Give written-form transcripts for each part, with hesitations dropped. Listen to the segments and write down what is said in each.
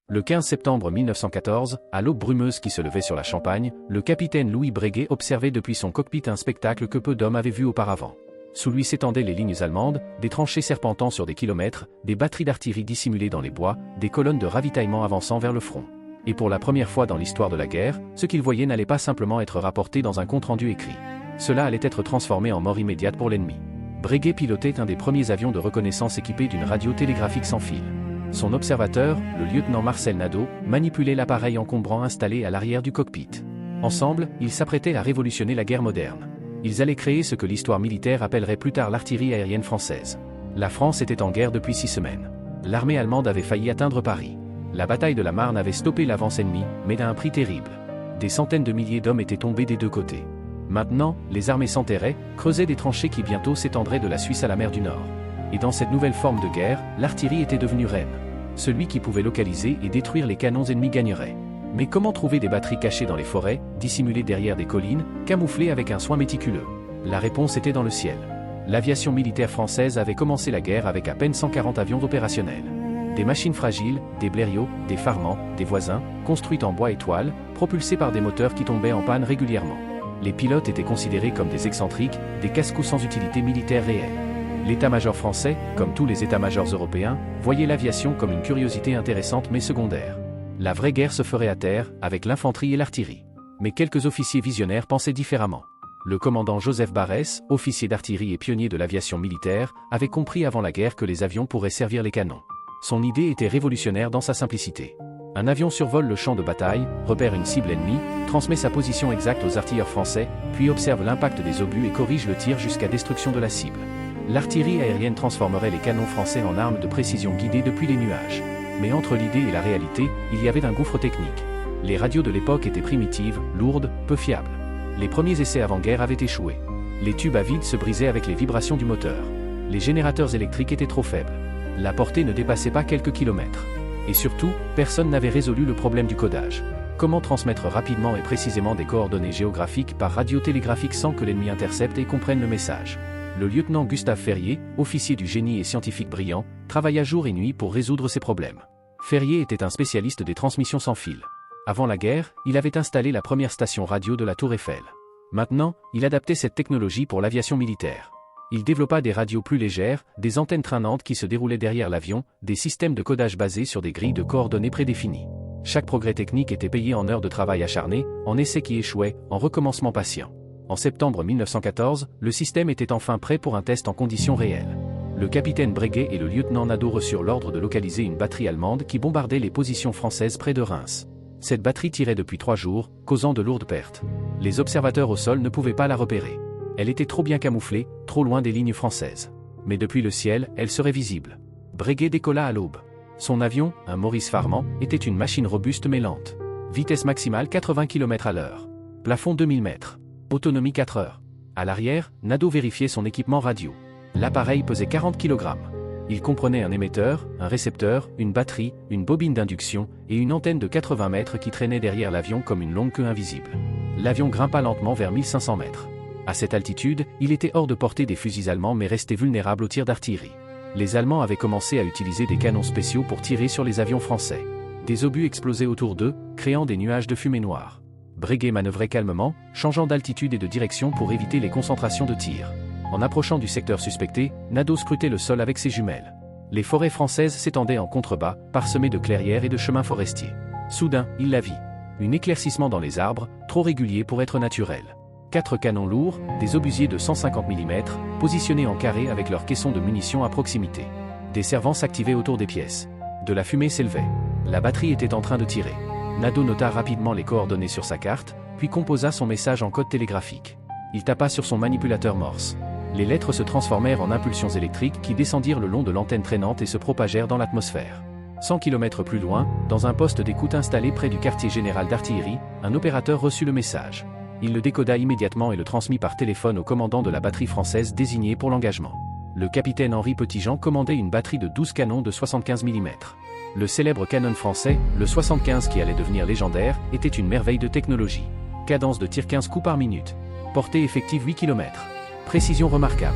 Le 15 septembre 1914, à l'aube brumeuse qui se levait sur la Champagne, le capitaine Louis Breguet observait depuis son cockpit un spectacle que peu d'hommes avaient vu auparavant. Sous lui s'étendaient les lignes allemandes, des tranchées serpentant sur des kilomètres, des batteries d'artillerie dissimulées dans les bois, des colonnes de ravitaillement avançant vers le front. Et pour la première fois dans l'histoire de la guerre, ce qu'il voyait n'allait pas simplement être rapporté dans un compte-rendu écrit. Cela allait être transformé en mort immédiate pour l'ennemi. Breguet pilotait un des premiers avions de reconnaissance équipés d'une radio télégraphique sans fil. Son observateur, le lieutenant Marcel Nadeau, manipulait l'appareil encombrant installé à l'arrière du cockpit. Ensemble, ils s'apprêtaient à révolutionner la guerre moderne. Ils allaient créer ce que l'histoire militaire appellerait plus tard l'artillerie aérienne française. La France était en guerre depuis 6 semaines. L'armée allemande avait failli atteindre Paris. La bataille de la Marne avait stoppé l'avance ennemie, mais à un prix terrible. Des centaines de milliers d'hommes étaient tombés des deux côtés. Maintenant, les armées s'enterraient, creusaient des tranchées qui bientôt s'étendraient de la Suisse à la mer du Nord. Et dans cette nouvelle forme de guerre, l'artillerie était devenue reine. Celui qui pouvait localiser et détruire les canons ennemis gagnerait. Mais comment trouver des batteries cachées dans les forêts, dissimulées derrière des collines, camouflées avec un soin méticuleux? La réponse était dans le ciel. L'aviation militaire française avait commencé la guerre avec à peine 140 avions opérationnels. Des machines fragiles, des blériot, des Farman, des voisins, construites en bois et toile, propulsées par des moteurs qui tombaient en panne régulièrement. Les pilotes étaient considérés comme des excentriques, des casse-cou sans utilité militaire réelle. L'état-major français, comme tous les états-majors européens, voyait l'aviation comme une curiosité intéressante mais secondaire. La vraie guerre se ferait à terre, avec l'infanterie et l'artillerie. Mais quelques officiers visionnaires pensaient différemment. Le commandant Joseph Barès, officier d'artillerie et pionnier de l'aviation militaire, avait compris avant la guerre que les avions pourraient servir les canons. Son idée était révolutionnaire dans sa simplicité. Un avion survole le champ de bataille, repère une cible ennemie, transmet sa position exacte aux artilleurs français, puis observe l'impact des obus et corrige le tir jusqu'à destruction de la cible. L'artillerie aérienne transformerait les canons français en armes de précision guidées depuis les nuages. Mais entre l'idée et la réalité, il y avait un gouffre technique. Les radios de l'époque étaient primitives, lourdes, peu fiables. Les premiers essais avant-guerre avaient échoué. Les tubes à vide se brisaient avec les vibrations du moteur. Les générateurs électriques étaient trop faibles. La portée ne dépassait pas quelques kilomètres. Et surtout, personne n'avait résolu le problème du codage. Comment transmettre rapidement et précisément des coordonnées géographiques par radio télégraphique sans que l'ennemi intercepte et comprenne le message? Le lieutenant Gustave Ferrier, officier du génie et scientifique brillant, travailla jour et nuit pour résoudre ces problèmes. Ferrier était un spécialiste des transmissions sans fil. Avant la guerre, il avait installé la première station radio de la Tour Eiffel. Maintenant, il adaptait cette technologie pour l'aviation militaire. Il développa des radios plus légères, des antennes traînantes qui se déroulaient derrière l'avion, des systèmes de codage basés sur des grilles de coordonnées prédéfinies. Chaque progrès technique était payé en heures de travail acharné, en essais qui échouaient, en recommencements patients. En septembre 1914, le système était enfin prêt pour un test en conditions réelles. Le capitaine Breguet et le lieutenant Nadeau reçurent l'ordre de localiser une batterie allemande qui bombardait les positions françaises près de Reims. Cette batterie tirait depuis 3 jours, causant de lourdes pertes. Les observateurs au sol ne pouvaient pas la repérer. Elle était trop bien camouflée, trop loin des lignes françaises. Mais depuis le ciel, elle serait visible. Breguet décolla à l'aube. Son avion, un Maurice Farman, était une machine robuste mais lente. Vitesse maximale 80 km/h. Plafond 2000 mètres. Autonomie 4 heures. À l'arrière, Nadeau vérifiait son équipement radio. L'appareil pesait 40 kg. Il comprenait un émetteur, un récepteur, une batterie, une bobine d'induction et une antenne de 80 mètres qui traînait derrière l'avion comme une longue queue invisible. L'avion grimpa lentement vers 1500 mètres. À cette altitude, il était hors de portée des fusils allemands mais restait vulnérable aux tirs d'artillerie. Les Allemands avaient commencé à utiliser des canons spéciaux pour tirer sur les avions français. Des obus explosaient autour d'eux, créant des nuages de fumée noire. Breguet manœuvrait calmement, changeant d'altitude et de direction pour éviter les concentrations de tir. En approchant du secteur suspecté, Nadeau scrutait le sol avec ses jumelles. Les forêts françaises s'étendaient en contrebas, parsemées de clairières et de chemins forestiers. Soudain, il la vit. Un éclaircissement dans les arbres, trop régulier pour être naturel. 4 canons lourds, des obusiers de 150 mm, positionnés en carré avec leurs caissons de munitions à proximité. Des servants s'activaient autour des pièces. De la fumée s'élevait. La batterie était en train de tirer. Nadeau nota rapidement les coordonnées sur sa carte, puis composa son message en code télégraphique. Il tapa sur son manipulateur Morse. Les lettres se transformèrent en impulsions électriques qui descendirent le long de l'antenne traînante et se propagèrent dans l'atmosphère. 100 km plus loin, dans un poste d'écoute installé près du quartier général d'artillerie, un opérateur reçut le message. Il le décoda immédiatement et le transmit par téléphone au commandant de la batterie française désigné pour l'engagement. Le capitaine Henri Petitjean commandait une batterie de 12 canons de 75 mm. Le célèbre canon français, le 75 qui allait devenir légendaire, était une merveille de technologie. Cadence de tir 15 coups par minute. Portée effective 8 km. Précision remarquable.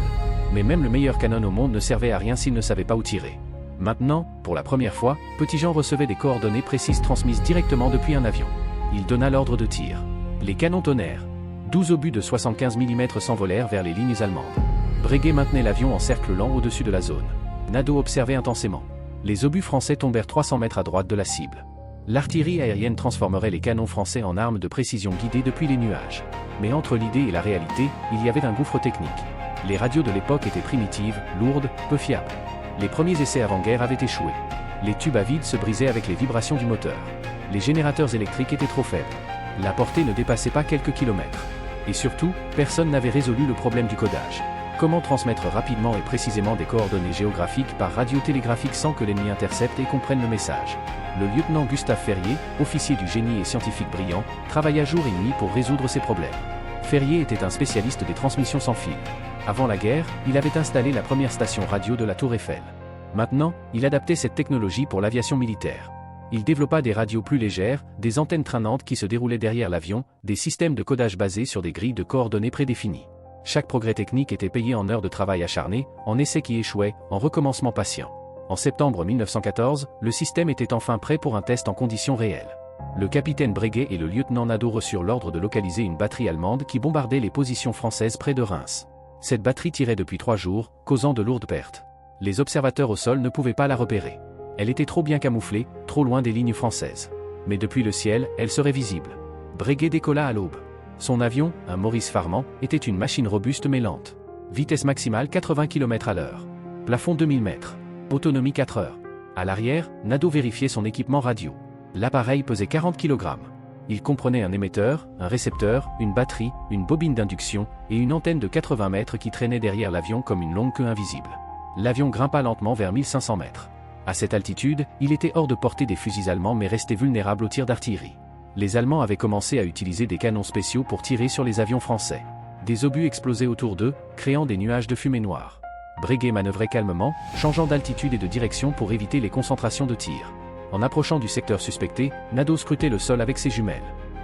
Mais même le meilleur canon au monde ne servait à rien s'il ne savait pas où tirer. Maintenant, pour la première fois, Petit-Jean recevait des coordonnées précises transmises directement depuis un avion. Il donna l'ordre de tir. Les canons tonnèrent. 12 obus de 75 mm s'envolèrent vers les lignes allemandes. Breguet maintenait l'avion en cercle lent au-dessus de la zone. Nadeau observait intensément. Les obus français tombèrent 300 mètres à droite de la cible. L'artillerie aérienne transformerait les canons français en armes de précision guidées depuis les nuages. Mais entre l'idée et la réalité, il y avait un gouffre technique. Les radios de l'époque étaient primitives, lourdes, peu fiables. Les premiers essais avant-guerre avaient échoué. Les tubes à vide se brisaient avec les vibrations du moteur. Les générateurs électriques étaient trop faibles. La portée ne dépassait pas quelques kilomètres. Et surtout, personne n'avait résolu le problème du codage. Comment transmettre rapidement et précisément des coordonnées géographiques par radio télégraphique sans que l'ennemi intercepte et comprenne le message? Le lieutenant Gustave Ferrier, officier du génie et scientifique brillant, travailla jour et nuit pour résoudre ces problèmes. Ferrier était un spécialiste des transmissions sans fil. Avant la guerre, il avait installé la première station radio de la Tour Eiffel. Maintenant, il adaptait cette technologie pour l'aviation militaire. Il développa des radios plus légères, des antennes traînantes qui se déroulaient derrière l'avion, des systèmes de codage basés sur des grilles de coordonnées prédéfinies. Chaque progrès technique était payé en heures de travail acharné, en essais qui échouaient, en recommencement patient. En septembre 1914, le système était enfin prêt pour un test en conditions réelles. Le capitaine Breguet et le lieutenant Nadeau reçurent l'ordre de localiser une batterie allemande qui bombardait les positions françaises près de Reims. Cette batterie tirait depuis 3 jours, causant de lourdes pertes. Les observateurs au sol ne pouvaient pas la repérer. Elle était trop bien camouflée, trop loin des lignes françaises. Mais depuis le ciel, elle serait visible. Breguet décolla à l'aube. Son avion, un Maurice Farman, était une machine robuste mais lente. Vitesse maximale 80 km/h. Plafond 2000 mètres. Autonomie 4 heures. À l'arrière, Nadeau vérifiait son équipement radio. L'appareil pesait 40 kg. Il comprenait un émetteur, un récepteur, une batterie, une bobine d'induction et une antenne de 80 mètres qui traînait derrière l'avion comme une longue queue invisible. L'avion grimpa lentement vers 1500 mètres. À cette altitude, il était hors de portée des fusils allemands mais restait vulnérable aux tirs d'artillerie. Les Allemands avaient commencé à utiliser des canons spéciaux pour tirer sur les avions français. Des obus explosaient autour d'eux, créant des nuages de fumée noire. Breguet manœuvrait calmement, changeant d'altitude et de direction pour éviter les concentrations de tirs. En approchant du secteur suspecté, Nadeau scrutait le sol avec ses jumelles.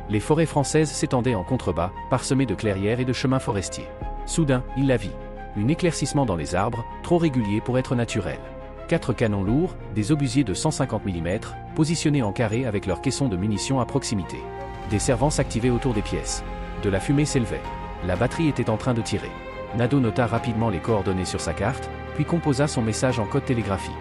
Les forêts françaises s'étendaient en contrebas, parsemées de clairières et de chemins forestiers. Soudain, il la vit. Un éclaircissement dans les arbres, trop régulier pour être naturel. 4 canons lourds, des obusiers de 150 mm, positionnés en carré avec leurs caissons de munitions à proximité. Des servants s'activaient autour des pièces. De la fumée s'élevait. La batterie était en train de tirer. Nadeau nota rapidement les coordonnées sur sa carte, puis composa son message en code télégraphique.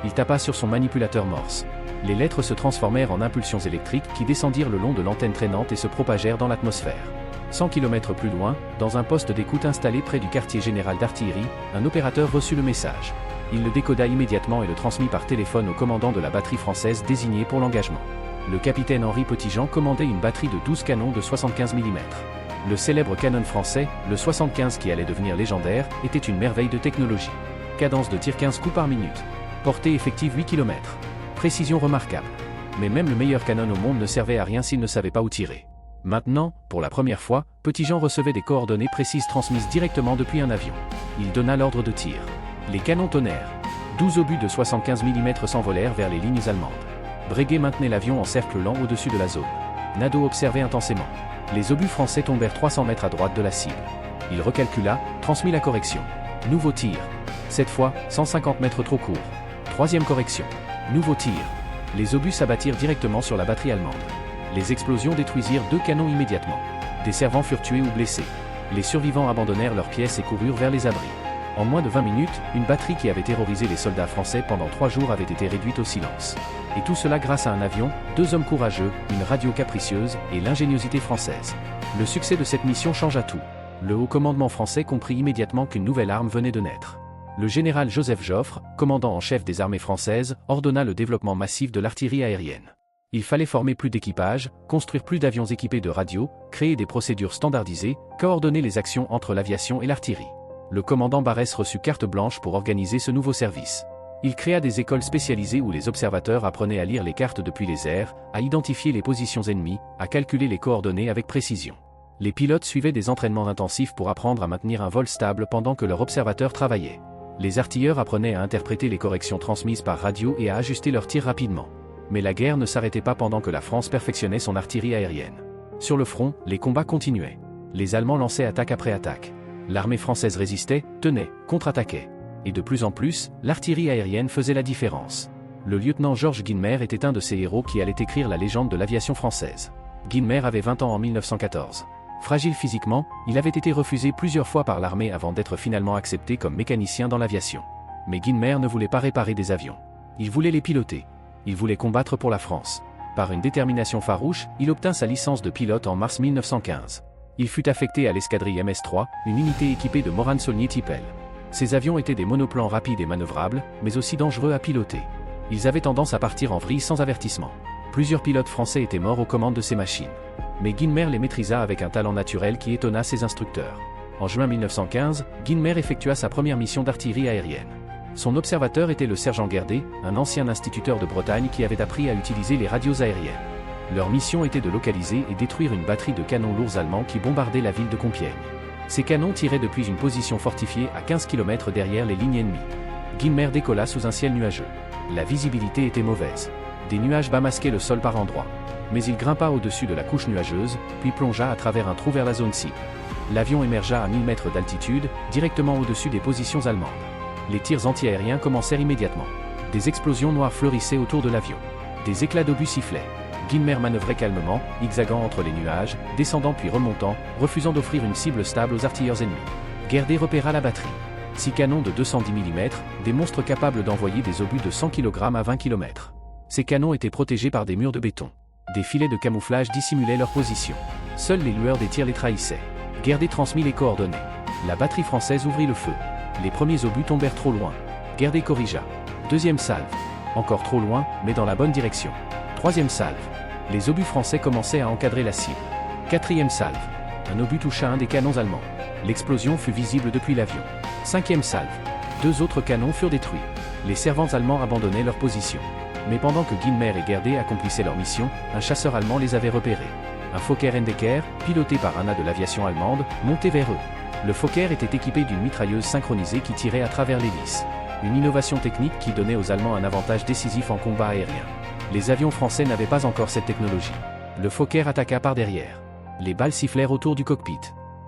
Il tapa sur son manipulateur Morse. Les lettres se transformèrent en impulsions électriques qui descendirent le long de l'antenne traînante et se propagèrent dans l'atmosphère. 100 km plus loin, dans un poste d'écoute installé près du quartier général d'artillerie, un opérateur reçut le message. Il le décoda immédiatement et le transmit par téléphone au commandant de la batterie française désigné pour l'engagement. Le capitaine Henri Petit-Jean commandait une batterie de 12 canons de 75 mm. Le célèbre canon français, le 75 qui allait devenir légendaire, était une merveille de technologie. Cadence de tir 15 coups par minute. Portée effective 8 km. Précision remarquable. Mais même le meilleur canon au monde ne servait à rien s'il ne savait pas où tirer. Maintenant, pour la première fois, Petit-Jean recevait des coordonnées précises transmises directement depuis un avion. Il donna l'ordre de tir. Les canons tonnèrent. 12 obus de 75 mm s'envolèrent vers les lignes allemandes. Breguet maintenait l'avion en cercle lent au-dessus de la zone. Nadeau observait intensément. Les obus français tombèrent 300 mètres à droite de la cible. Il recalcula, transmit la correction. Nouveau tir. Cette fois, 150 mètres trop court. Troisième correction. Nouveau tir. Les obus s'abattirent directement sur la batterie allemande. Les explosions détruisirent 2 canons immédiatement. Des servants furent tués ou blessés. Les survivants abandonnèrent leurs pièces et coururent vers les abris. En moins de 20 minutes, une batterie qui avait terrorisé les soldats français pendant 3 jours avait été réduite au silence. Et tout cela grâce à un avion, 2 hommes courageux, une radio capricieuse et l'ingéniosité française. Le succès de cette mission changea tout. Le haut commandement français comprit immédiatement qu'une nouvelle arme venait de naître. Le général Joseph Joffre, commandant en chef des armées françaises, ordonna le développement massif de l'artillerie aérienne. Il fallait former plus d'équipages, construire plus d'avions équipés de radios, créer des procédures standardisées, coordonner les actions entre l'aviation et l'artillerie. Le commandant Barès reçut carte blanche pour organiser ce nouveau service. Il créa des écoles spécialisées où les observateurs apprenaient à lire les cartes depuis les airs, à identifier les positions ennemies, à calculer les coordonnées avec précision. Les pilotes suivaient des entraînements intensifs pour apprendre à maintenir un vol stable pendant que leur observateur travaillait. Les artilleurs apprenaient à interpréter les corrections transmises par radio et à ajuster leurs tirs rapidement. Mais la guerre ne s'arrêtait pas pendant que la France perfectionnait son artillerie aérienne. Sur le front, les combats continuaient. Les Allemands lançaient attaque après attaque. L'armée française résistait, tenait, contre-attaquait. Et de plus en plus, l'artillerie aérienne faisait la différence. Le lieutenant Georges Guynemer était un de ces héros qui allait écrire la légende de l'aviation française. Guynemer avait 20 ans en 1914. Fragile physiquement, il avait été refusé plusieurs fois par l'armée avant d'être finalement accepté comme mécanicien dans l'aviation. Mais Guynemer ne voulait pas réparer des avions. Il voulait les piloter. Il voulait combattre pour la France. Par une détermination farouche, il obtint sa licence de pilote en mars 1915. Il fut affecté à l'escadrille MS-3, une unité équipée de Morane-Saulnier type L. Ces avions étaient des monoplans rapides et manœuvrables, mais aussi dangereux à piloter. Ils avaient tendance à partir en vrille sans avertissement. Plusieurs pilotes français étaient morts aux commandes de ces machines. Mais Guynemer les maîtrisa avec un talent naturel qui étonna ses instructeurs. En juin 1915, Guynemer effectua sa première mission d'artillerie aérienne. Son observateur était le sergent Guerdet, un ancien instituteur de Bretagne qui avait appris à utiliser les radios aériennes. Leur mission était de localiser et détruire une batterie de canons lourds allemands qui bombardaient la ville de Compiègne. Ces canons tiraient depuis une position fortifiée à 15 km derrière les lignes ennemies. Guynemer décolla sous un ciel nuageux. La visibilité était mauvaise. Des nuages bas masquaient le sol par endroits. Mais il grimpa au-dessus de la couche nuageuse, puis plongea à travers un trou vers la zone cible. L'avion émergea à 1000 mètres d'altitude, directement au-dessus des positions allemandes. Les tirs antiaériens commencèrent immédiatement. Des explosions noires fleurissaient autour de l'avion. Des éclats d'obus sifflaient. Guynemer manœuvrait calmement, zigzagant entre les nuages, descendant puis remontant, refusant d'offrir une cible stable aux artilleurs ennemis. Guerdet repéra la batterie. 6 canons de 210 mm, des monstres capables d'envoyer des obus de 100 kg à 20 km. Ces canons étaient protégés par des murs de béton. Des filets de camouflage dissimulaient leur position. Seules les lueurs des tirs les trahissaient. Guerdet transmit les coordonnées. La batterie française ouvrit le feu. Les premiers obus tombèrent trop loin. Guerdet corrigea. Deuxième salve. Encore trop loin, mais dans la bonne direction. Troisième salve. Les obus français commençaient à encadrer la cible. Quatrième salve. Un obus toucha un des canons allemands. L'explosion fut visible depuis l'avion. Cinquième salve. 2 autres canons furent détruits. Les servants allemands abandonnaient leur position. Mais pendant que Guynemer et Guerdet accomplissaient leur mission, un chasseur allemand les avait repérés. Un Fokker Endecker, piloté par un A de l'aviation allemande, montait vers eux. Le Fokker était équipé d'une mitrailleuse synchronisée qui tirait à travers l'hélice. Une innovation technique qui donnait aux Allemands un avantage décisif en combat aérien. Les avions français n'avaient pas encore cette technologie. Le Fokker attaqua par derrière. Les balles sifflèrent autour du cockpit.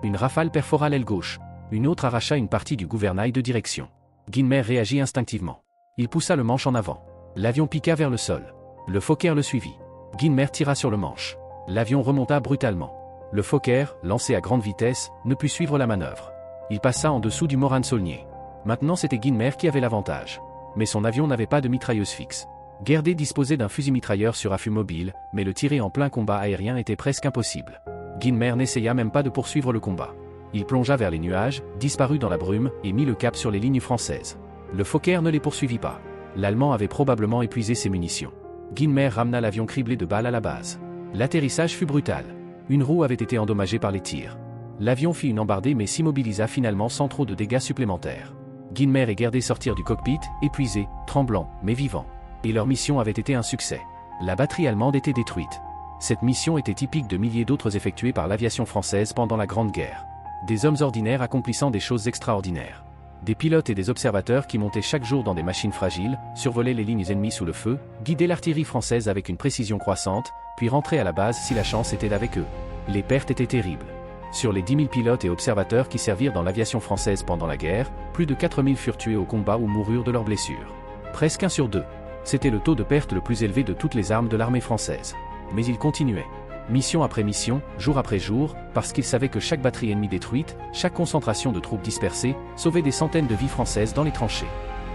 Une rafale perfora l'aile gauche. Une autre arracha une partie du gouvernail de direction. Guynemer réagit instinctivement. Il poussa le manche en avant. L'avion piqua vers le sol. Le Fokker le suivit. Guynemer tira sur le manche. L'avion remonta brutalement. Le Fokker, lancé à grande vitesse, ne put suivre la manœuvre. Il passa en dessous du Morane-Saulnier. Maintenant c'était Guynemer qui avait l'avantage. Mais son avion n'avait pas de mitrailleuse fixe. Guerdet disposait d'un fusil mitrailleur sur affût mobile, mais le tirer en plein combat aérien était presque impossible. Guynemer n'essaya même pas de poursuivre le combat. Il plongea vers les nuages, disparut dans la brume, et mit le cap sur les lignes françaises. Le Fokker ne les poursuivit pas. L'Allemand avait probablement épuisé ses munitions. Guynemer ramena l'avion criblé de balles à la base. L'atterrissage fut brutal. Une roue avait été endommagée par les tirs. L'avion fit une embardée mais s'immobilisa finalement sans trop de dégâts supplémentaires. Guynemer et Guerdet sortirent du cockpit, épuisés, tremblants, mais vivants. Et leur mission avait été un succès. La batterie allemande était détruite. Cette mission était typique de milliers d'autres effectuées par l'aviation française pendant la Grande Guerre. Des hommes ordinaires accomplissant des choses extraordinaires. Des pilotes et des observateurs qui montaient chaque jour dans des machines fragiles, survolaient les lignes ennemies sous le feu, guidaient l'artillerie française avec une précision croissante, puis rentraient à la base si la chance était avec eux. Les pertes étaient terribles. Sur les 10 000 pilotes et observateurs qui servirent dans l'aviation française pendant la guerre, plus de 4 000 furent tués au combat ou moururent de leurs blessures. Presque 1 sur 2. C'était le taux de perte le plus élevé de toutes les armes de l'armée française. Mais il continuait. Mission après mission, jour après jour, parce qu'il savait que chaque batterie ennemie détruite, chaque concentration de troupes dispersées, sauvait des centaines de vies françaises dans les tranchées.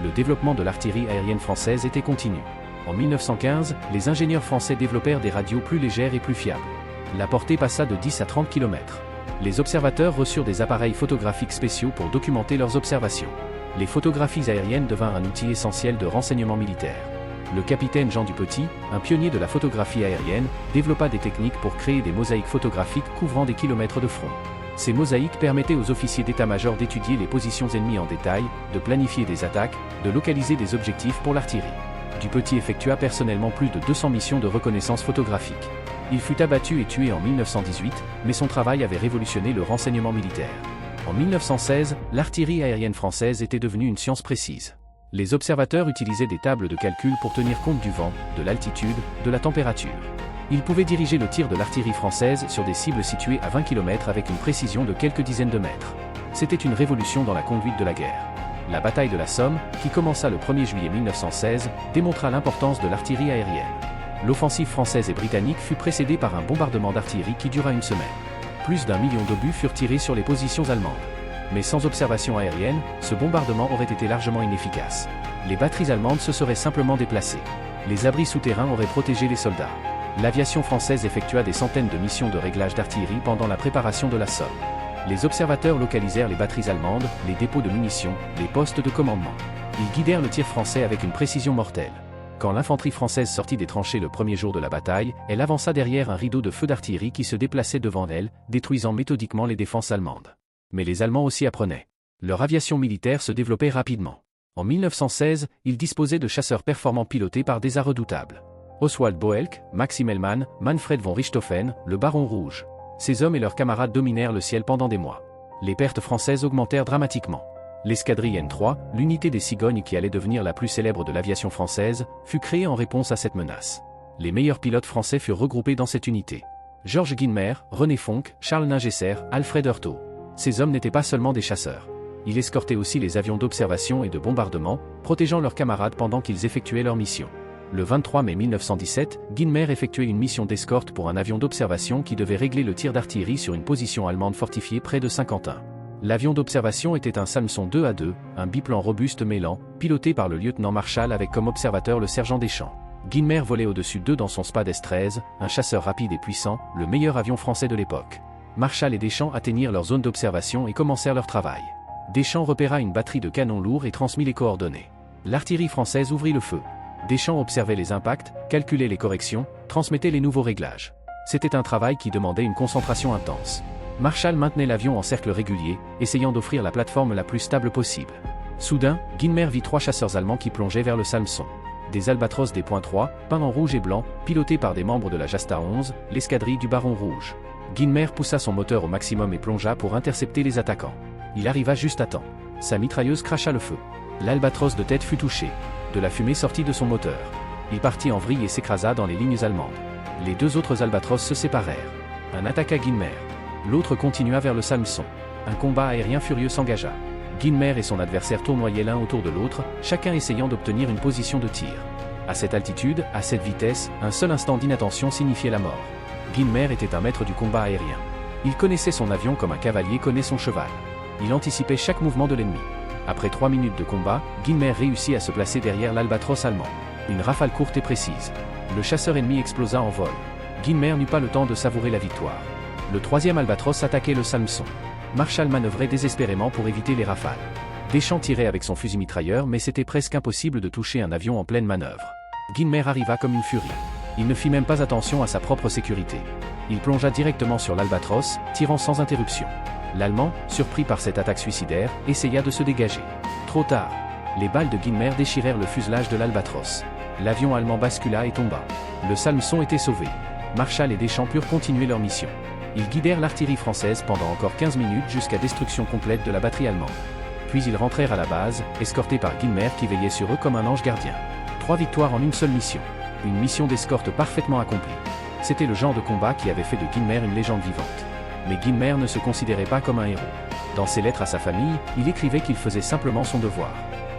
Le développement de l'artillerie aérienne française était continu. En 1915, les ingénieurs français développèrent des radios plus légères et plus fiables. La portée passa de 10 à 30 km. Les observateurs reçurent des appareils photographiques spéciaux pour documenter leurs observations. Les photographies aériennes devinrent un outil essentiel de renseignement militaire. Le capitaine Jean Dupetit, un pionnier de la photographie aérienne, développa des techniques pour créer des mosaïques photographiques couvrant des kilomètres de front. Ces mosaïques permettaient aux officiers d'état-major d'étudier les positions ennemies en détail, de planifier des attaques, de localiser des objectifs pour l'artillerie. Dupetit effectua personnellement plus de 200 missions de reconnaissance photographique. Il fut abattu et tué en 1918, mais son travail avait révolutionné le renseignement militaire. En 1916, l'artillerie aérienne française était devenue une science précise. Les observateurs utilisaient des tables de calcul pour tenir compte du vent, de l'altitude, de la température. Ils pouvaient diriger le tir de l'artillerie française sur des cibles situées à 20 km avec une précision de quelques dizaines de mètres. C'était une révolution dans la conduite de la guerre. La bataille de la Somme, qui commença le 1er juillet 1916, démontra l'importance de l'artillerie aérienne. L'offensive française et britannique fut précédée par un bombardement d'artillerie qui dura une semaine. Plus d'1 million d'obus furent tirés sur les positions allemandes. Mais sans observation aérienne, ce bombardement aurait été largement inefficace. Les batteries allemandes se seraient simplement déplacées. Les abris souterrains auraient protégé les soldats. L'aviation française effectua des centaines de missions de réglage d'artillerie pendant la préparation de la Somme. Les observateurs localisèrent les batteries allemandes, les dépôts de munitions, les postes de commandement. Ils guidèrent le tir français avec une précision mortelle. Quand l'infanterie française sortit des tranchées le premier jour de la bataille, elle avança derrière un rideau de feux d'artillerie qui se déplaçait devant elle, détruisant méthodiquement les défenses allemandes. Mais les Allemands aussi apprenaient. Leur aviation militaire se développait rapidement. En 1916, ils disposaient de chasseurs performants pilotés par des redoutables. Oswald Boelck, Maxim Hellmann, Manfred von Richthofen, le Baron Rouge. Ces hommes et leurs camarades dominèrent le ciel pendant des mois. Les pertes françaises augmentèrent dramatiquement. L'escadrille N3, l'unité des cigognes qui allait devenir la plus célèbre de l'aviation française, fut créée en réponse à cette menace. Les meilleurs pilotes français furent regroupés dans cette unité. Georges Guinmer, René Fonck, Charles Ningesser, Alfred Heurtaud. Ces hommes n'étaient pas seulement des chasseurs. Ils escortaient aussi les avions d'observation et de bombardement, protégeant leurs camarades pendant qu'ils effectuaient leur mission. Le 23 mai 1917, Guinmer effectuait une mission d'escorte pour un avion d'observation qui devait régler le tir d'artillerie sur une position allemande fortifiée près de Saint-Quentin. L'avion d'observation était un Salmson 2A2, un biplan robuste mêlant, piloté par le lieutenant Marshall avec comme observateur le sergent Deschamps. Guinmer volait au-dessus d'eux dans son Spad S-13, un chasseur rapide et puissant, le meilleur avion français de l'époque. Marshall et Deschamps atteignirent leur zone d'observation et commencèrent leur travail. Deschamps repéra une batterie de canons lourds et transmit les coordonnées. L'artillerie française ouvrit le feu. Deschamps observait les impacts, calculait les corrections, transmettait les nouveaux réglages. C'était un travail qui demandait une concentration intense. Marshall maintenait l'avion en cercle régulier, essayant d'offrir la plateforme la plus stable possible. Soudain, Guinmer vit 3 chasseurs allemands qui plongeaient vers le Salmson. Des albatros des .3, peints en rouge et blanc, pilotés par des membres de la Jasta 11, l'escadrille du Baron Rouge. Guinmer poussa son moteur au maximum et plongea pour intercepter les attaquants. Il arriva juste à temps. Sa mitrailleuse cracha le feu. L'albatros de tête fut touché. De la fumée sortit de son moteur. Il partit en vrille et s'écrasa dans les lignes allemandes. Les 2 autres albatros se séparèrent. Un attaqua Guinmer. L'autre continua vers le Salmson. Un combat aérien furieux s'engagea. Guinmer et son adversaire tournoyaient l'un autour de l'autre, chacun essayant d'obtenir une position de tir. À cette altitude, à cette vitesse, un seul instant d'inattention signifiait la mort. Guinmer était un maître du combat aérien. Il connaissait son avion comme un cavalier connaît son cheval. Il anticipait chaque mouvement de l'ennemi. Après 3 minutes de combat, Guinmer réussit à se placer derrière l'albatros allemand. Une rafale courte et précise. Le chasseur ennemi explosa en vol. Guinmer n'eut pas le temps de savourer la victoire. Le 3e albatros attaquait le Salmson. Marshall manœuvrait désespérément pour éviter les rafales. Deschamps tirait avec son fusil mitrailleur mais c'était presque impossible de toucher un avion en pleine manœuvre. Guinmer arriva comme une furie. Il ne fit même pas attention à sa propre sécurité. Il plongea directement sur l'albatros, tirant sans interruption. L'Allemand, surpris par cette attaque suicidaire, essaya de se dégager. Trop tard. Les balles de Guinmer déchirèrent le fuselage de l'albatros. L'avion allemand bascula et tomba. Le Salmson était sauvé. Marshall et Deschamps purent continuer leur mission. Ils guidèrent l'artillerie française pendant encore 15 minutes jusqu'à destruction complète de la batterie allemande. Puis ils rentrèrent à la base, escortés par Guinmer qui veillait sur eux comme un ange gardien. 3 victoires en une seule mission. Une mission d'escorte parfaitement accomplie. C'était le genre de combat qui avait fait de Guinmer une légende vivante. Mais Guinmer ne se considérait pas comme un héros. Dans ses lettres à sa famille, il écrivait qu'il faisait simplement son devoir.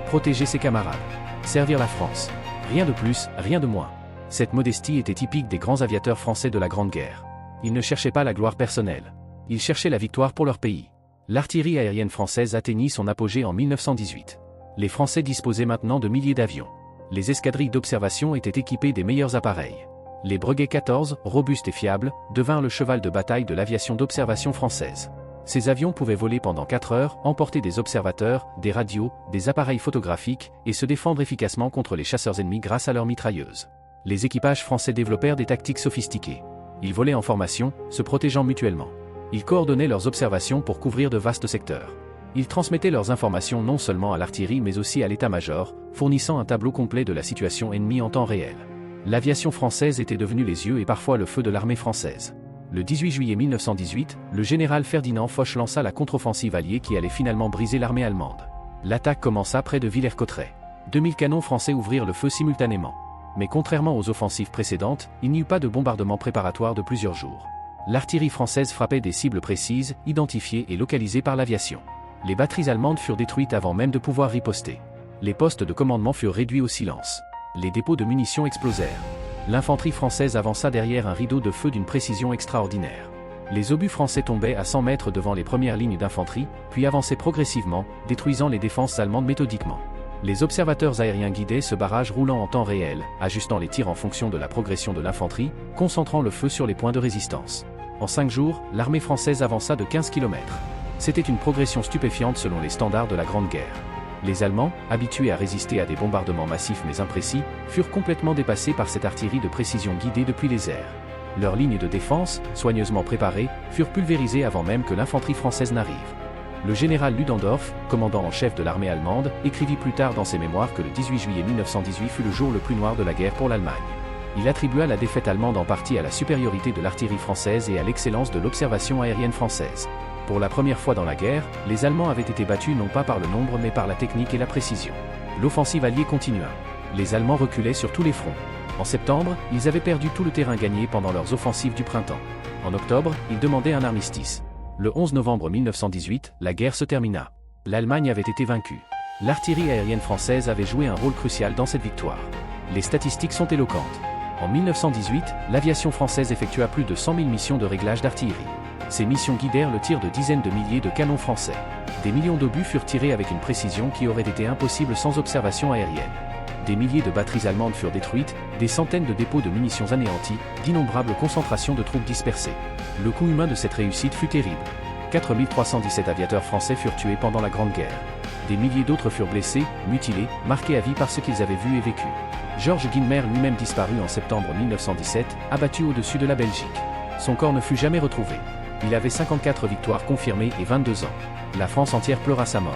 Protéger ses camarades. Servir la France. Rien de plus, rien de moins. Cette modestie était typique des grands aviateurs français de la Grande Guerre. Ils ne cherchaient pas la gloire personnelle. Ils cherchaient la victoire pour leur pays. L'artillerie aérienne française atteignit son apogée en 1918. Les Français disposaient maintenant de milliers d'avions. Les escadrilles d'observation étaient équipées des meilleurs appareils. Les Breguet 14, robustes et fiables, devinrent le cheval de bataille de l'aviation d'observation française. Ces avions pouvaient voler pendant 4 heures, emporter des observateurs, des radios, des appareils photographiques, et se défendre efficacement contre les chasseurs ennemis grâce à leurs mitrailleuses. Les équipages français développèrent des tactiques sophistiquées. Ils volaient en formation, se protégeant mutuellement. Ils coordonnaient leurs observations pour couvrir de vastes secteurs. Ils transmettaient leurs informations non seulement à l'artillerie mais aussi à l'état-major, fournissant un tableau complet de la situation ennemie en temps réel. L'aviation française était devenue les yeux et parfois le feu de l'armée française. Le 18 juillet 1918, le général Ferdinand Foch lança la contre-offensive alliée qui allait finalement briser l'armée allemande. L'attaque commença près de Villers-Cotterêts. 2000 canons français ouvrirent le feu simultanément. Mais contrairement aux offensives précédentes, il n'y eut pas de bombardement préparatoire de plusieurs jours. L'artillerie française frappait des cibles précises, identifiées et localisées par l'aviation. Les batteries allemandes furent détruites avant même de pouvoir riposter. Les postes de commandement furent réduits au silence. Les dépôts de munitions explosèrent. L'infanterie française avança derrière un rideau de feu d'une précision extraordinaire. Les obus français tombaient à 100 mètres devant les premières lignes d'infanterie, puis avançaient progressivement, détruisant les défenses allemandes méthodiquement. Les observateurs aériens guidaient ce barrage roulant en temps réel, ajustant les tirs en fonction de la progression de l'infanterie, concentrant le feu sur les points de résistance. En 5 jours, l'armée française avança de 15 km. C'était une progression stupéfiante selon les standards de la Grande Guerre. Les Allemands, habitués à résister à des bombardements massifs mais imprécis, furent complètement dépassés par cette artillerie de précision guidée depuis les airs. Leurs lignes de défense, soigneusement préparées, furent pulvérisées avant même que l'infanterie française n'arrive. Le général Ludendorff, commandant en chef de l'armée allemande, écrivit plus tard dans ses mémoires que le 18 juillet 1918 fut le jour le plus noir de la guerre pour l'Allemagne. Il attribua la défaite allemande en partie à la supériorité de l'artillerie française et à l'excellence de l'observation aérienne française. Pour la première fois dans la guerre, les Allemands avaient été battus non pas par le nombre mais par la technique et la précision. L'offensive alliée continua. Les Allemands reculaient sur tous les fronts. En septembre, ils avaient perdu tout le terrain gagné pendant leurs offensives du printemps. En octobre, ils demandaient un armistice. Le 11 novembre 1918, la guerre se termina. L'Allemagne avait été vaincue. L'artillerie aérienne française avait joué un rôle crucial dans cette victoire. Les statistiques sont éloquentes. En 1918, l'aviation française effectua plus de 100 000 missions de réglage d'artillerie. Ces missions guidèrent le tir de dizaines de milliers de canons français. Des millions d'obus furent tirés avec une précision qui aurait été impossible sans observation aérienne. Des milliers de batteries allemandes furent détruites, des centaines de dépôts de munitions anéantis, d'innombrables concentrations de troupes dispersées. Le coût humain de cette réussite fut terrible. 4317 aviateurs français furent tués pendant la Grande Guerre. Des milliers d'autres furent blessés, mutilés, marqués à vie par ce qu'ils avaient vu et vécu. Georges Guynemer lui-même disparut en septembre 1917, abattu au-dessus de la Belgique. Son corps ne fut jamais retrouvé. Il avait 54 victoires confirmées et 22 ans. La France entière pleura sa mort.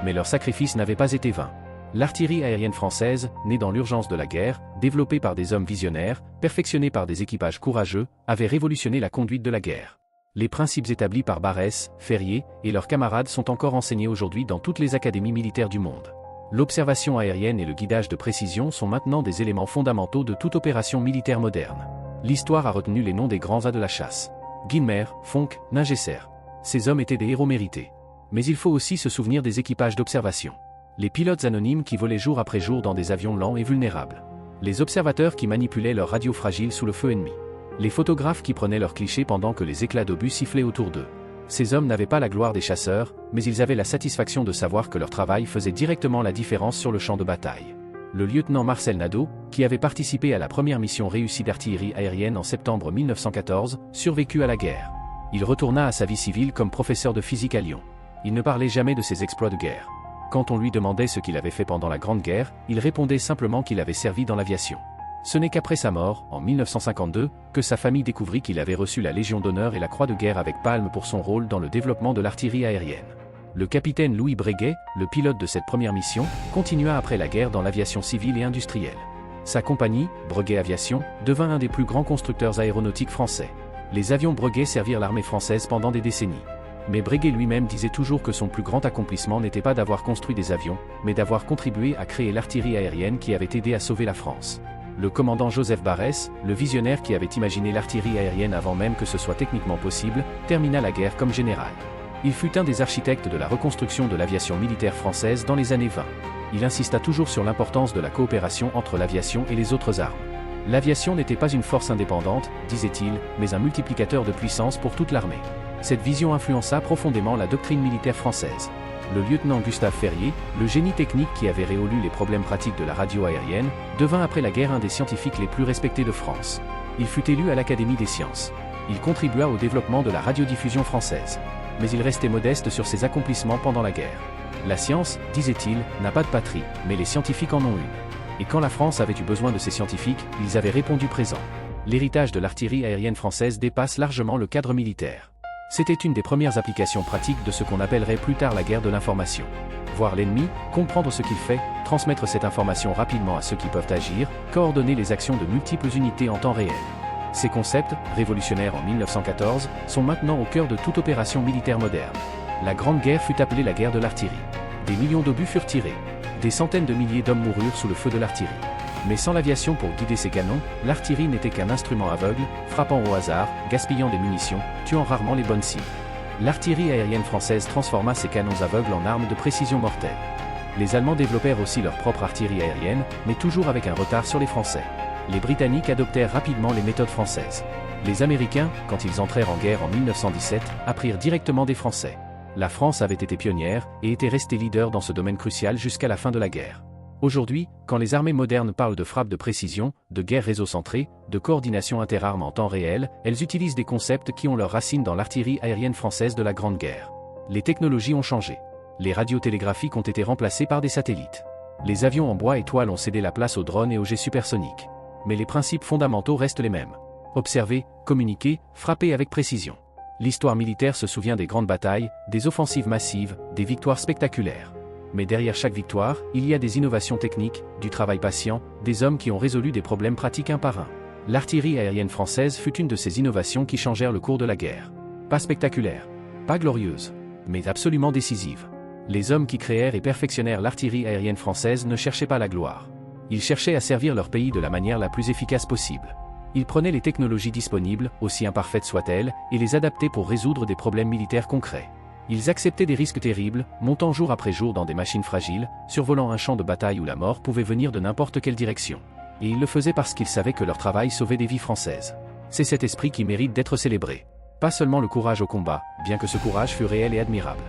Mais leur sacrifice n'avait pas été vain. L'artillerie aérienne française, née dans l'urgence de la guerre, développée par des hommes visionnaires, perfectionnée par des équipages courageux, avait révolutionné la conduite de la guerre. Les principes établis par Barès, Ferrier et leurs camarades sont encore enseignés aujourd'hui dans toutes les académies militaires du monde. L'observation aérienne et le guidage de précision sont maintenant des éléments fondamentaux de toute opération militaire moderne. L'histoire a retenu les noms des grands as de la chasse. Guynemer, Fonck, Ningesser. Ces hommes étaient des héros mérités. Mais il faut aussi se souvenir des équipages d'observation. Les pilotes anonymes qui volaient jour après jour dans des avions lents et vulnérables. Les observateurs qui manipulaient leurs radios fragiles sous le feu ennemi. Les photographes qui prenaient leurs clichés pendant que les éclats d'obus sifflaient autour d'eux. Ces hommes n'avaient pas la gloire des chasseurs, mais ils avaient la satisfaction de savoir que leur travail faisait directement la différence sur le champ de bataille. Le lieutenant Marcel Nadeau, qui avait participé à la première mission réussie d'artillerie aérienne en septembre 1914, survécut à la guerre. Il retourna à sa vie civile comme professeur de physique à Lyon. Il ne parlait jamais de ses exploits de guerre. Quand on lui demandait ce qu'il avait fait pendant la Grande Guerre, il répondait simplement qu'il avait servi dans l'aviation. Ce n'est qu'après sa mort, en 1952, que sa famille découvrit qu'il avait reçu la Légion d'honneur et la Croix de guerre avec palme pour son rôle dans le développement de l'artillerie aérienne. Le capitaine Louis Breguet, le pilote de cette première mission, continua après la guerre dans l'aviation civile et industrielle. Sa compagnie, Breguet Aviation, devint un des plus grands constructeurs aéronautiques français. Les avions Breguet servirent l'armée française pendant des décennies. Mais Breguet lui-même disait toujours que son plus grand accomplissement n'était pas d'avoir construit des avions, mais d'avoir contribué à créer l'artillerie aérienne qui avait aidé à sauver la France. Le commandant Joseph Barès, le visionnaire qui avait imaginé l'artillerie aérienne avant même que ce soit techniquement possible, termina la guerre comme général. Il fut un des architectes de la reconstruction de l'aviation militaire française dans les années 20. Il insista toujours sur l'importance de la coopération entre l'aviation et les autres armes. L'aviation n'était pas une force indépendante, disait-il, mais un multiplicateur de puissance pour toute l'armée. Cette vision influença profondément la doctrine militaire française. Le lieutenant Gustave Ferrier, le génie technique qui avait résolu les problèmes pratiques de la radio aérienne, devint après la guerre un des scientifiques les plus respectés de France. Il fut élu à l'Académie des sciences. Il contribua au développement de la radiodiffusion française. Mais il restait modeste sur ses accomplissements pendant la guerre. La science, disait-il, n'a pas de patrie, mais les scientifiques en ont une. Et quand la France avait eu besoin de ces scientifiques, ils avaient répondu présent. L'héritage de l'artillerie aérienne française dépasse largement le cadre militaire. C'était une des premières applications pratiques de ce qu'on appellerait plus tard la guerre de l'information. Voir l'ennemi, comprendre ce qu'il fait, transmettre cette information rapidement à ceux qui peuvent agir, coordonner les actions de multiples unités en temps réel. Ces concepts, révolutionnaires en 1914, sont maintenant au cœur de toute opération militaire moderne. La Grande Guerre fut appelée la guerre de l'artillerie. Des millions d'obus furent tirés. Des centaines de milliers d'hommes moururent sous le feu de l'artillerie. Mais sans l'aviation pour guider ses canons, l'artillerie n'était qu'un instrument aveugle, frappant au hasard, gaspillant des munitions, tuant rarement les bonnes cibles. L'artillerie aérienne française transforma ses canons aveugles en armes de précision mortelle. Les Allemands développèrent aussi leur propre artillerie aérienne, mais toujours avec un retard sur les Français. Les Britanniques adoptèrent rapidement les méthodes françaises. Les Américains, quand ils entrèrent en guerre en 1917, apprirent directement des Français. La France avait été pionnière et était restée leader dans ce domaine crucial jusqu'à la fin de la guerre. Aujourd'hui, quand les armées modernes parlent de frappe de précision, de guerre réseau-centrée, de coordination interarmes en temps réel, elles utilisent des concepts qui ont leurs racines dans l'artillerie aérienne française de la Grande Guerre. Les technologies ont changé. Les radios télégraphiques ont été remplacées par des satellites. Les avions en bois et toile ont cédé la place aux drones et aux jets supersoniques. Mais les principes fondamentaux restent les mêmes. Observer, communiquer, frapper avec précision. L'histoire militaire se souvient des grandes batailles, des offensives massives, des victoires spectaculaires. Mais derrière chaque victoire, il y a des innovations techniques, du travail patient, des hommes qui ont résolu des problèmes pratiques un par un. L'artillerie aérienne française fut une de ces innovations qui changèrent le cours de la guerre. Pas spectaculaire, pas glorieuse, mais absolument décisive. Les hommes qui créèrent et perfectionnèrent l'artillerie aérienne française ne cherchaient pas la gloire. Ils cherchaient à servir leur pays de la manière la plus efficace possible. Ils prenaient les technologies disponibles, aussi imparfaites soient-elles, et les adaptaient pour résoudre des problèmes militaires concrets. Ils acceptaient des risques terribles, montant jour après jour dans des machines fragiles, survolant un champ de bataille où la mort pouvait venir de n'importe quelle direction. Et ils le faisaient parce qu'ils savaient que leur travail sauvait des vies françaises. C'est cet esprit qui mérite d'être célébré. Pas seulement le courage au combat, bien que ce courage fût réel et admirable.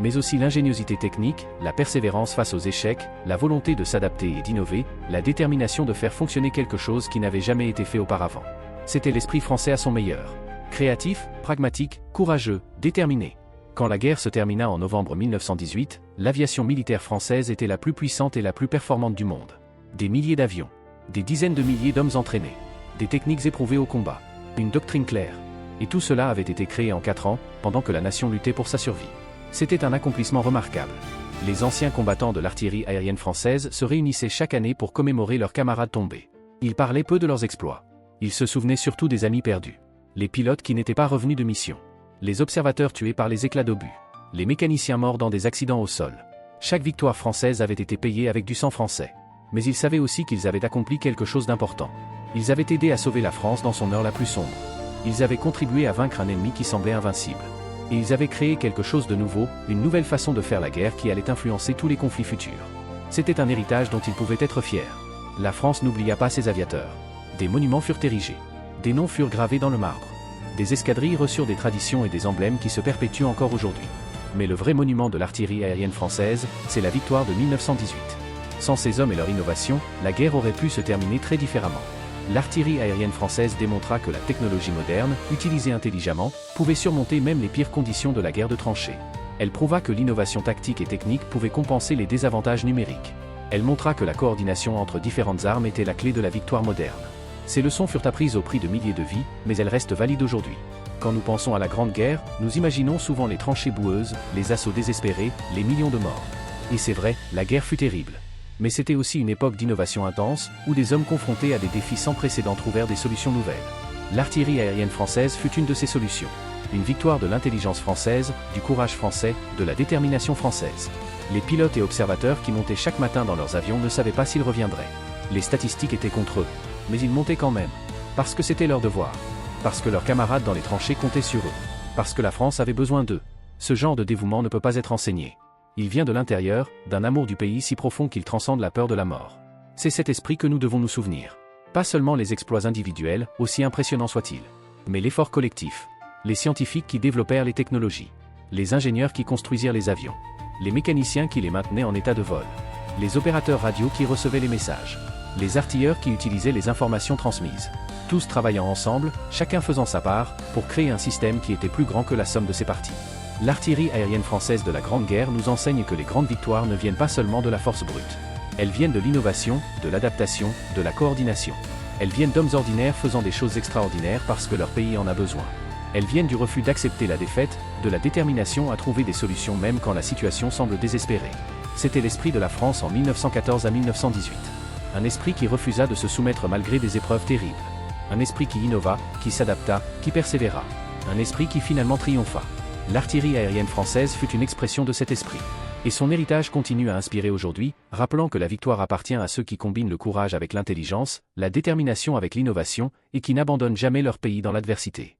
Mais aussi l'ingéniosité technique, la persévérance face aux échecs, la volonté de s'adapter et d'innover, la détermination de faire fonctionner quelque chose qui n'avait jamais été fait auparavant. C'était l'esprit français à son meilleur. Créatif, pragmatique, courageux, déterminé. Quand la guerre se termina en novembre 1918, l'aviation militaire française était la plus puissante et la plus performante du monde. Des milliers d'avions, des dizaines de milliers d'hommes entraînés, des techniques éprouvées au combat, une doctrine claire. Et tout cela avait été créé en 4 ans, pendant que la nation luttait pour sa survie. C'était un accomplissement remarquable. Les anciens combattants de l'artillerie aérienne française se réunissaient chaque année pour commémorer leurs camarades tombés. Ils parlaient peu de leurs exploits. Ils se souvenaient surtout des amis perdus. Les pilotes qui n'étaient pas revenus de mission. Les observateurs tués par les éclats d'obus. Les mécaniciens morts dans des accidents au sol. Chaque victoire française avait été payée avec du sang français. Mais ils savaient aussi qu'ils avaient accompli quelque chose d'important. Ils avaient aidé à sauver la France dans son heure la plus sombre. Ils avaient contribué à vaincre un ennemi qui semblait invincible. Et ils avaient créé quelque chose de nouveau, une nouvelle façon de faire la guerre qui allait influencer tous les conflits futurs. C'était un héritage dont ils pouvaient être fiers. La France n'oublia pas ses aviateurs. Des monuments furent érigés. Des noms furent gravés dans le marbre. Des escadrilles reçurent des traditions et des emblèmes qui se perpétuent encore aujourd'hui. Mais le vrai monument de l'artillerie aérienne française, c'est la victoire de 1918. Sans ces hommes et leur innovation, la guerre aurait pu se terminer très différemment. L'artillerie aérienne française démontra que la technologie moderne, utilisée intelligemment, pouvait surmonter même les pires conditions de la guerre de tranchées. Elle prouva que l'innovation tactique et technique pouvait compenser les désavantages numériques. Elle montra que la coordination entre différentes armes était la clé de la victoire moderne. Ces leçons furent apprises au prix de milliers de vies, mais elles restent valides aujourd'hui. Quand nous pensons à la Grande Guerre, nous imaginons souvent les tranchées boueuses, les assauts désespérés, les millions de morts. Et c'est vrai, la guerre fut terrible. Mais c'était aussi une époque d'innovation intense, où des hommes confrontés à des défis sans précédent trouvèrent des solutions nouvelles. L'artillerie aérienne française fut une de ces solutions. Une victoire de l'intelligence française, du courage français, de la détermination française. Les pilotes et observateurs qui montaient chaque matin dans leurs avions ne savaient pas s'ils reviendraient. Les statistiques étaient contre eux. Mais ils montaient quand même. Parce que c'était leur devoir. Parce que leurs camarades dans les tranchées comptaient sur eux. Parce que la France avait besoin d'eux. Ce genre de dévouement ne peut pas être enseigné. Il vient de l'intérieur, d'un amour du pays si profond qu'il transcende la peur de la mort. C'est cet esprit que nous devons nous souvenir. Pas seulement les exploits individuels, aussi impressionnants soient-ils. Mais l'effort collectif. Les scientifiques qui développèrent les technologies. Les ingénieurs qui construisirent les avions. Les mécaniciens qui les maintenaient en état de vol. Les opérateurs radio qui recevaient les messages. Les artilleurs qui utilisaient les informations transmises. Tous travaillant ensemble, chacun faisant sa part, pour créer un système qui était plus grand que la somme de ses parties. L'artillerie aérienne française de la Grande Guerre nous enseigne que les grandes victoires ne viennent pas seulement de la force brute. Elles viennent de l'innovation, de l'adaptation, de la coordination. Elles viennent d'hommes ordinaires faisant des choses extraordinaires parce que leur pays en a besoin. Elles viennent du refus d'accepter la défaite, de la détermination à trouver des solutions même quand la situation semble désespérée. C'était l'esprit de la France en 1914 à 1918. Un esprit qui refusa de se soumettre malgré des épreuves terribles. Un esprit qui innova, qui s'adapta, qui persévéra. Un esprit qui finalement triompha. L'artillerie aérienne française fut une expression de cet esprit. Et son héritage continue à inspirer aujourd'hui, rappelant que la victoire appartient à ceux qui combinent le courage avec l'intelligence, la détermination avec l'innovation, et qui n'abandonnent jamais leur pays dans l'adversité.